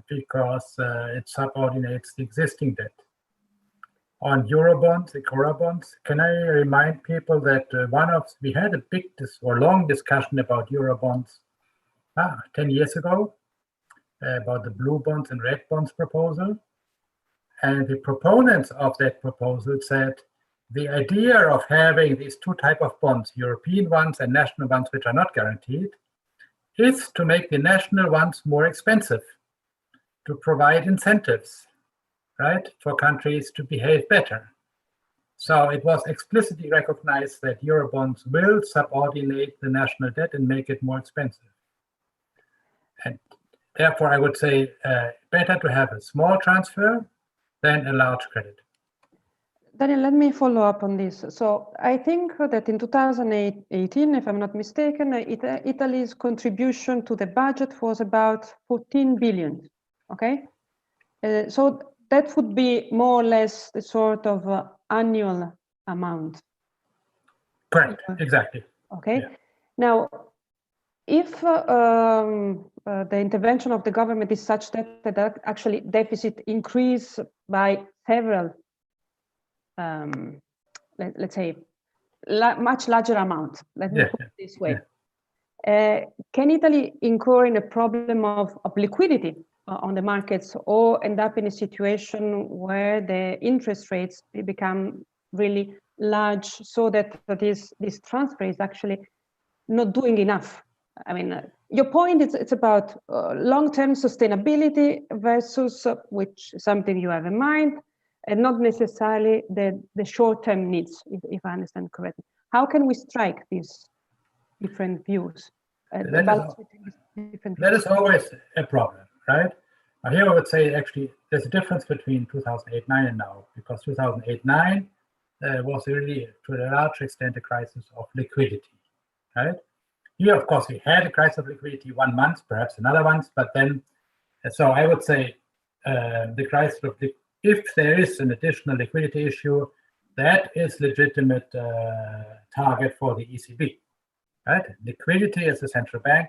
Speaker 5: because it subordinates the existing debt. On Eurobonds, the Corona bonds, can I remind people that we had a big or long discussion about Eurobonds 10 years ago, about the blue bonds and red bonds proposal. And the proponents of that proposal said the idea of having these two types of bonds, European ones and national ones, which are not guaranteed, is to make the national ones more expensive, to provide incentives, right, for countries to behave better. So it was explicitly recognized that Eurobonds will subordinate the national debt and make it more expensive. And therefore, I would say better to have a small transfer than a large credit.
Speaker 1: Daniel, let me follow up on this. So I think that in 2018, if I'm not mistaken, Italy's contribution to the budget was about 14 billion, okay? So that would be more or less the sort of annual amount.
Speaker 5: Correct, exactly.
Speaker 1: Okay.
Speaker 5: Yeah.
Speaker 1: Now, if the intervention of the government is such that actually deficit increase by several, let's say, much larger amount, let me put it this way. Yeah. Can Italy incur in a problem of liquidity on the markets, or end up in a situation where the interest rates become really large, so that this transfer is actually not doing enough? I mean, your point is it's about long-term sustainability versus which is something you have in mind, and not necessarily the short-term needs, if I understand correctly. How can we strike these different views?
Speaker 5: That is always a problem, right? Now here I would say actually there's a difference between 2008-9 and now, because 2008-9 was really to a large extent a crisis of liquidity, right? Here, of course, we had a crisis of liquidity 1 month, perhaps another month, but then, so I would say the crisis of if there is an additional liquidity issue, that is legitimate target for the ECB, right? Liquidity is the central bank,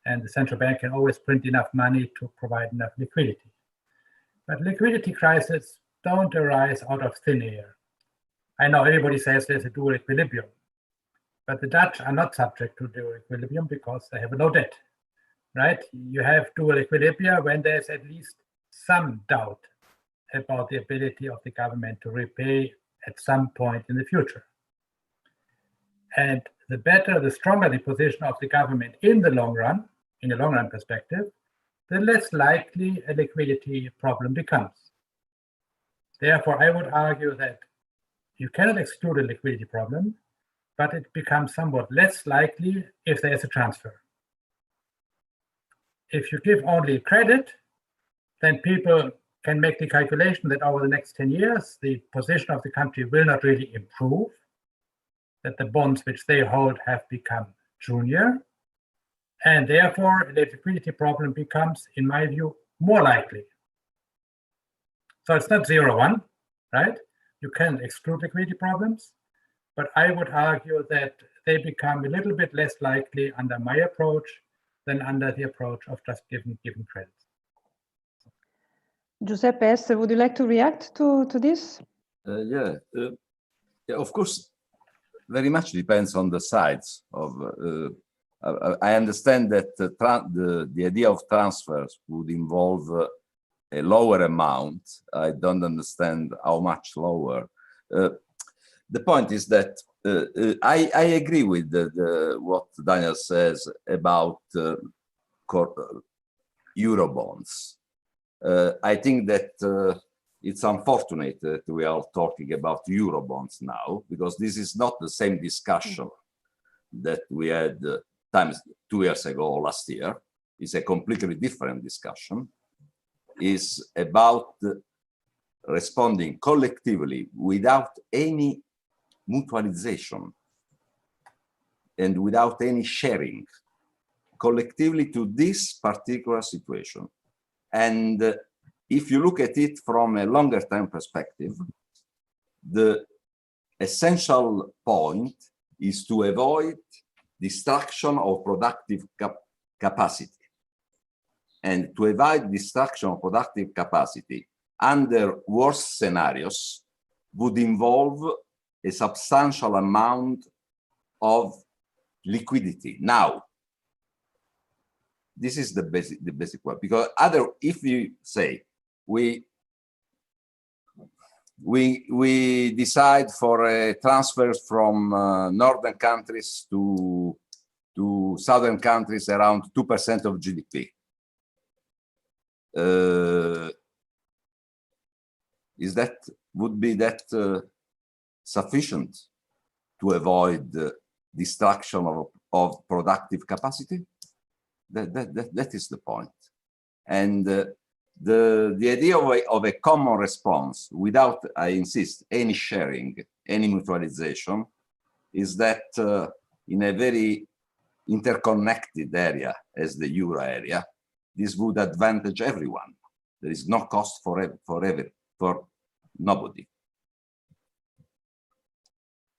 Speaker 5: and the central bank can always print enough money to provide enough liquidity. But liquidity crises don't arise out of thin air. I know everybody says there's a dual equilibrium, but the Dutch are not subject to dual equilibrium because they have no debt, right? You have dual equilibria when there's at least some doubt about the ability of the government to repay at some point in the future. And the better, the stronger the position of the government in the long run perspective, the less likely a liquidity problem becomes. Therefore, I would argue that you cannot exclude a liquidity problem, but it becomes somewhat less likely if there is a transfer. If you give only credit, then people can make the calculation that over the next 10 years, the position of the country will not really improve, that the bonds which they hold have become junior, and therefore the liquidity problem becomes, in my view, more likely. So it's not 0-1, right? You can exclude liquidity problems, but I would argue that they become a little bit less likely under my approach than under the approach of just giving credit.
Speaker 1: Giuseppe Esther, would you like to react to this?
Speaker 2: Yeah, of course, very much depends on the sides of. I understand that the idea of transfers would involve a lower amount. I don't understand how much lower. The point is that I agree with what Daniel says about Eurobonds. I think that it's unfortunate that we are talking about Eurobonds now, because this is not the same discussion that we had 2 years ago or last year. It's a completely different discussion. It's about responding collectively without any mutualization and without any sharing, collectively to this particular situation. And if you look at it from a longer term perspective, the essential point is to avoid destruction of productive capacity. And to avoid destruction of productive capacity under worst scenarios would involve a substantial amount of liquidity. Now, this is the basic one, because if you say we decide for a transfers from northern countries to southern countries around 2% of GDP. Would be that sufficient to avoid destruction of productive capacity? That is the point. And the idea of a common response without, I insist, any sharing, any mutualization, is that in a very interconnected area as the euro area, this would advantage everyone. There is no cost for nobody.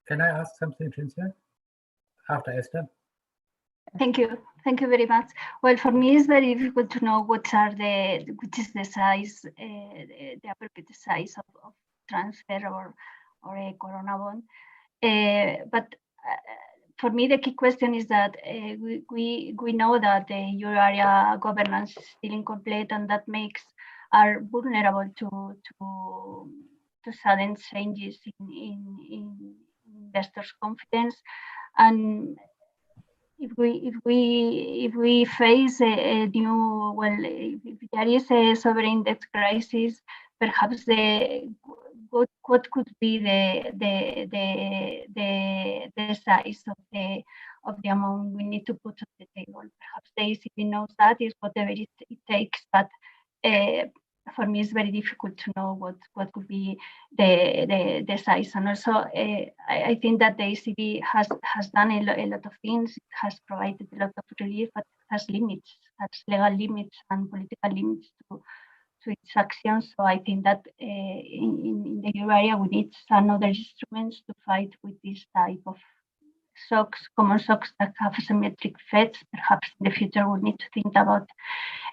Speaker 5: Can I ask something, Cinzia? After Esther?
Speaker 3: Thank you. Thank you very much. Well, for me, it's very difficult to know which is the size, the appropriate size of transfer or a corona bond. But for me, the key question is that we know that the euro area governance is still incomplete, and that makes are vulnerable to sudden changes in investors' confidence. And if we face a new, well, if there is a sovereign debt crisis, perhaps what could be the size of the amount we need to put on the table? Perhaps the ECB knows that is whatever it takes, but for me it's very difficult to know what could be the size. And also I think that the ECB has done a lot of things. It has provided a lot of relief, but it has limits, has legal limits and political limits to its actions. So I think that in the euro area we need some other instruments to fight with this type of shocks, common shocks that have asymmetric effects. Perhaps in the future we'll need to think about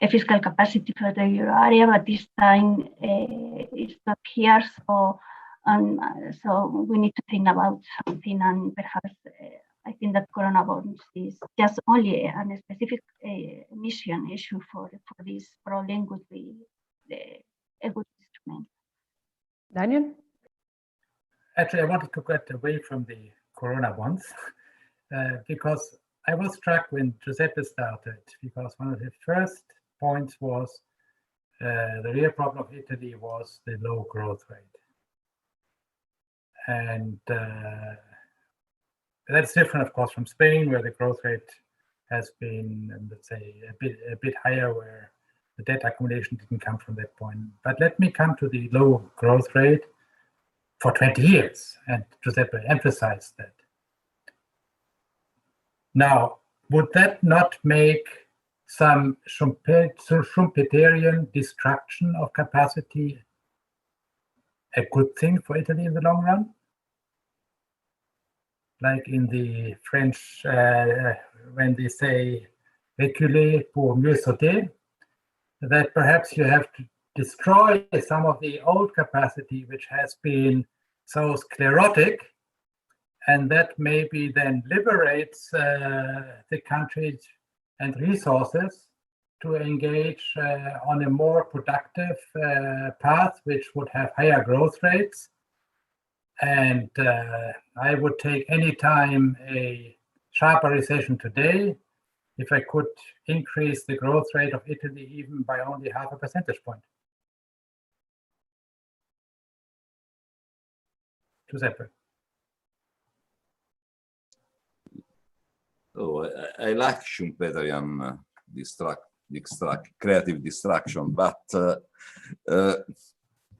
Speaker 3: a fiscal capacity for the euro area, but this time it's not here. So we need to think about something, and perhaps I think that corona bonds is just only a specific emission issue for this problem would be a good instrument.
Speaker 1: Daniel?
Speaker 5: Actually, I wanted to get away from the corona bonds because I was struck when Giuseppe started, because one of the first points was the real problem of Italy was the low growth rate. And that's different, of course, from Spain, where the growth rate has been, let's say, a bit higher, where the debt accumulation didn't come from that point. But let me come to the low growth rate for 20 years, and Giuseppe emphasized that. Now, would that not make some Schumpeterian destruction of capacity a good thing for Italy in the long run? Like in the French, when they say reculer pour mieux sauter, that perhaps you have to destroy some of the old capacity which has been so sclerotic, and that maybe then liberates the countries and resources to engage on a more productive path, which would have higher growth rates. And I would take any time a sharper recession today if I could increase the growth rate of Italy even by only 0.5 percentage point. Giuseppe.
Speaker 2: Oh, I like Schumpeterian creative destruction, but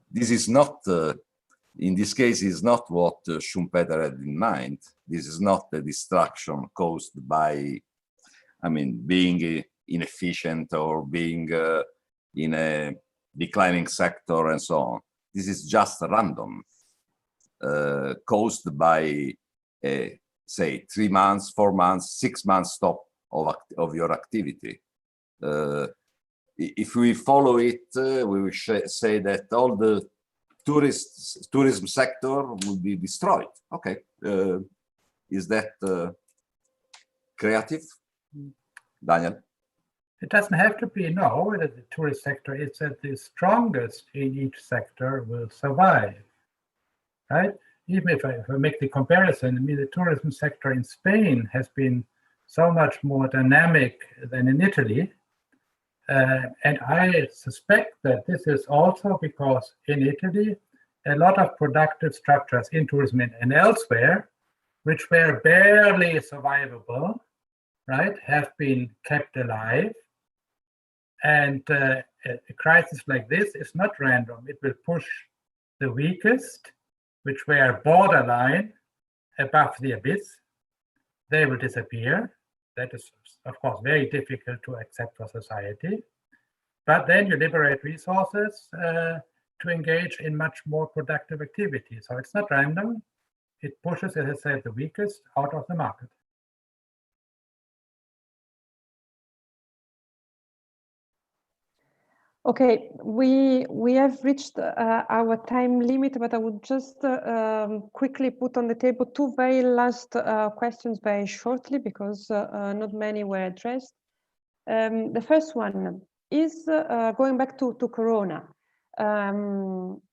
Speaker 2: this is not, in this case, is not what Schumpeter had in mind. This is not the destruction caused by, I mean, being inefficient or being in a declining sector and so on. This is just random, caused by a, say, 3 months, 4 months, 6 months stop of your activity. If we follow it, we will say that all the tourism sector will be destroyed. Okay, is that creative, Daniel?
Speaker 5: It doesn't have to be, no, that the tourist sector is that the strongest in each sector will survive, right? Even if I make the comparison, I mean, the tourism sector in Spain has been so much more dynamic than in Italy. And I suspect that this is also because in Italy, a lot of productive structures in tourism and elsewhere, which were barely survivable, right, have been kept alive. And a crisis like this is not random. It will push the weakest, which were borderline above the abyss. They will disappear. That is, of course, very difficult to accept for society. But then you liberate resources to engage in much more productive activity. So it's not random. It pushes, as I said, the weakest out of the market.
Speaker 1: Okay, we have reached our time limit, but I would just quickly put on the table two very last questions very shortly, because not many were addressed. The first one is going back to Corona.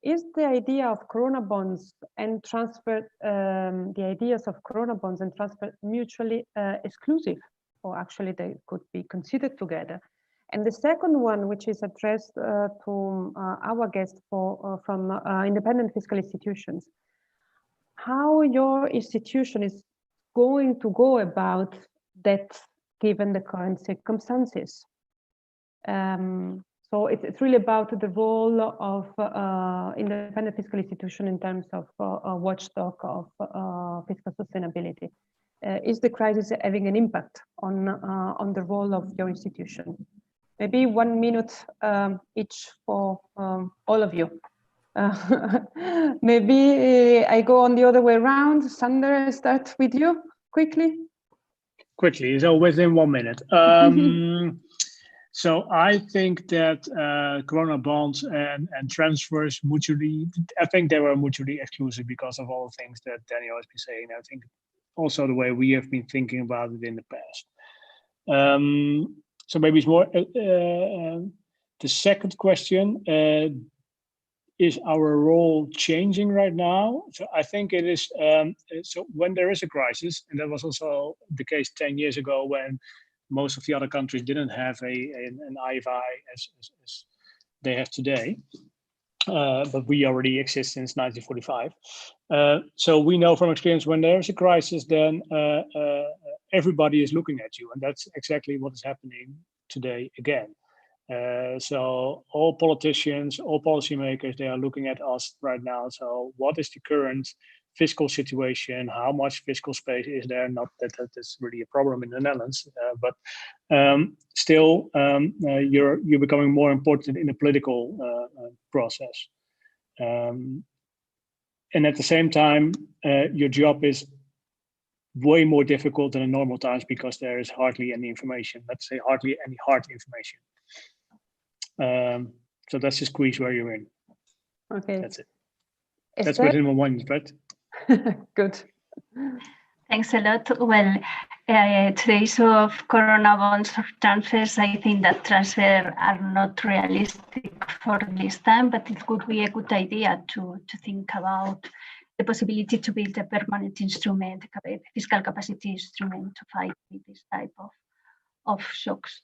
Speaker 1: Is the idea of Corona bonds and transfer, the ideas of Corona bonds and transfer mutually exclusive, or actually they could be considered together? And the second one, which is addressed to our guest from independent fiscal institutions, how your institution is going to go about that given the current circumstances. So it's really about the role of independent fiscal institution in terms of watchdog of fiscal sustainability. Is the crisis having an impact on the role of your institution? Maybe 1 minute each for all of you. Maybe I go on the other way around. Sander, I start with you quickly.
Speaker 4: Quickly, so within 1 minute. So I think that Corona bonds and transfers mutually, I think they were mutually exclusive because of all the things that Daniel has been saying. I think also the way we have been thinking about it in the past. So maybe it's more, the second question, is our role changing right now? So I think it is, so when there is a crisis, and that was also the case 10 years ago when most of the other countries didn't have an IFI as they have today, but we already exist since 1945. So we know from experience when there's a crisis, then everybody is looking at you, and that's exactly what is happening today again. So all politicians, all policymakers, they are looking at us right now. So what is the current fiscal situation? How much fiscal space is there? Not that that is really a problem in the Netherlands, but still you're becoming more important in the political process. And at the same time, your job is way more difficult than in normal times because there is hardly any information. Let's say hardly any hard information. So that's the squeeze where you're in.
Speaker 1: Okay.
Speaker 4: That's it. That's within 1 minute, right?
Speaker 1: Good.
Speaker 3: Thanks a lot. Well, today's of Corona bonds or transfers, I think that transfers are not realistic for this time, but it could be a good idea to think about the possibility to build a permanent instrument, a fiscal capacity instrument to fight with this type of shocks.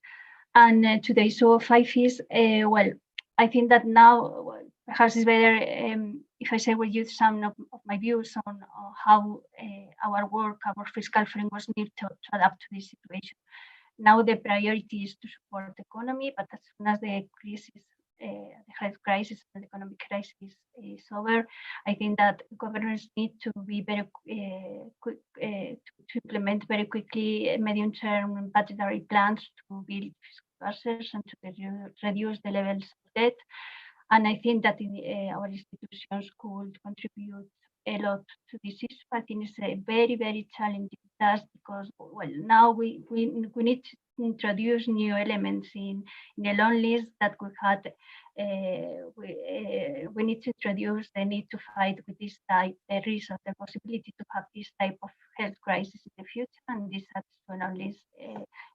Speaker 3: And today's of FIFIs, well, I think that now perhaps it's better if I share with you some of my views on how our work, our fiscal frameworks need to adapt to this situation. Now the priority is to support the economy, but as soon as the crisis, the health crisis and the economic crisis is over, I think that governments need to be very quick to implement very quickly medium-term budgetary plans to build fiscal buffers and to reduce the levels of debt. And I think that our institutions could contribute a lot to this issue. I think it's a very, very challenging task because, well, now we need to introduce new elements in the loan list that we had. We need to introduce the need to fight with this type, the risk of the possibility to have this type of health crisis in the future, and this has to loan list,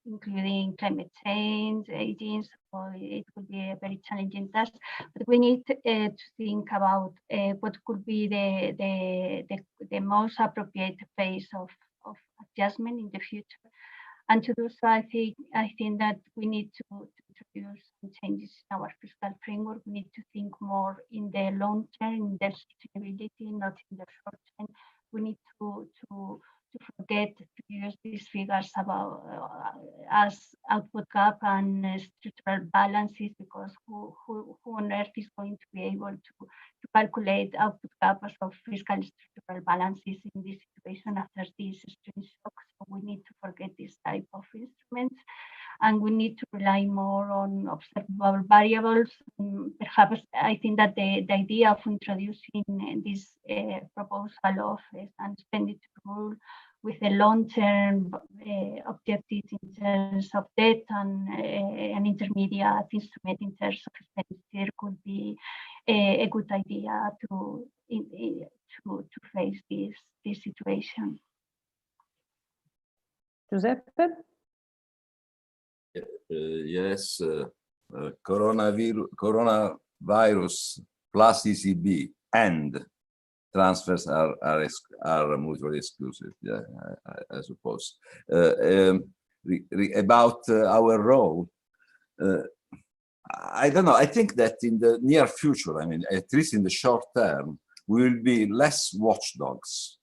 Speaker 3: including climate change, aging. So it could be a very challenging task. But we need to think about what could be the most appropriate phase of adjustment in the future. And to do so, I think that we need to introduce some changes in our fiscal framework. We need to think more in the long term, in the sustainability, not in the short term. We need to forget to use these figures about as output gap and structural balances, because who on earth is going to be able to calculate output gap of fiscal structural balances in this situation after these extreme shocks? So we need to forget this type of instruments, and we need to rely more on observable variables. Perhaps I think that the idea of introducing this proposal of an expenditure rule with a long-term objectives in terms of debt and an intermediate instrument in terms of expenditure could be a good idea to face this situation.
Speaker 1: Giuseppe?
Speaker 2: Yes, coronavirus plus ECB and transfers are mutually exclusive. Yeah, I suppose. About our role, I don't know. I think that in the near future, I mean, at least in the short term, we will be less watchdogs,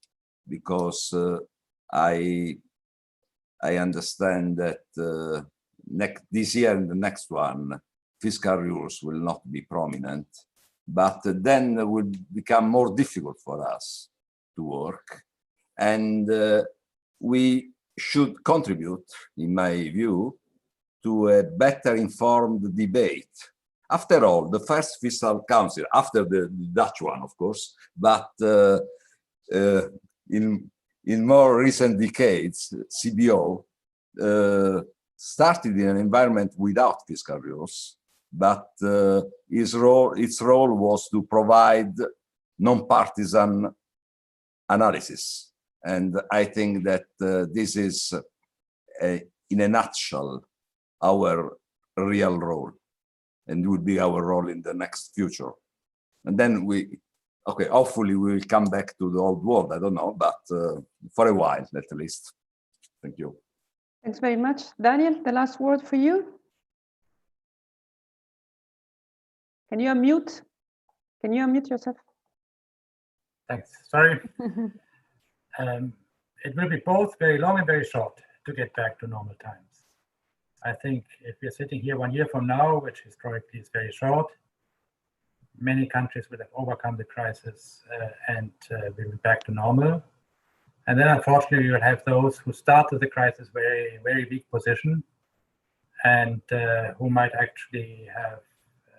Speaker 2: because I understand that this year and the next one, fiscal rules will not be prominent, but then it will become more difficult for us to work. And we should contribute, in my view, to a better informed debate. After all, the first fiscal council, after the Dutch one, of course, but in more recent decades, CBO started in an environment without fiscal rules, but its role was to provide non-partisan analysis. And I think that this is, in a nutshell, our real role, and would be our role in the next future. And then hopefully we will come back to the old world, I don't know, but for a while at least. Thank you.
Speaker 1: Thanks very much. Daniel, the last word for you. Can you unmute? Can you unmute yourself?
Speaker 5: Thanks. Sorry. It will be both very long and very short to get back to normal times. I think if we're sitting here 1 year from now, which historically is very short, many countries will have overcome the crisis and will be back to normal. And then, unfortunately, you will have those who started the crisis very, very weak position, and who might actually have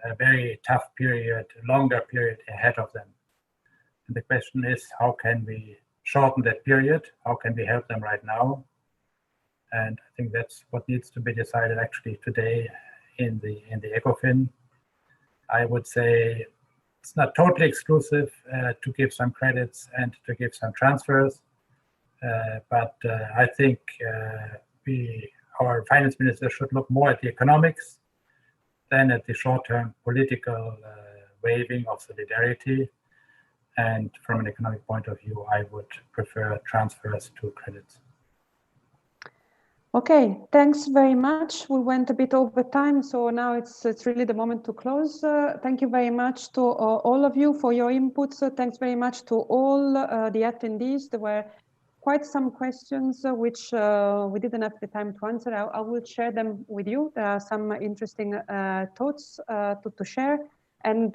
Speaker 5: a very tough period, longer period ahead of them. And the question is, how can we shorten that period? How can we help them right now? And I think that's what needs to be decided actually today in the ECOFIN. I would say it's not totally exclusive to give some credits and to give some transfers. But I think our finance minister should look more at the economics than at the short-term political waving of solidarity. And from an economic point of view, I would prefer transfers to credits.
Speaker 1: Okay, thanks very much. We went a bit over time, so now it's really the moment to close. Thank you very much to all of you for your inputs. Thanks very much to all the attendees. There were quite some questions which we didn't have the time to answer. I will share them with you. There are some interesting thoughts to share. And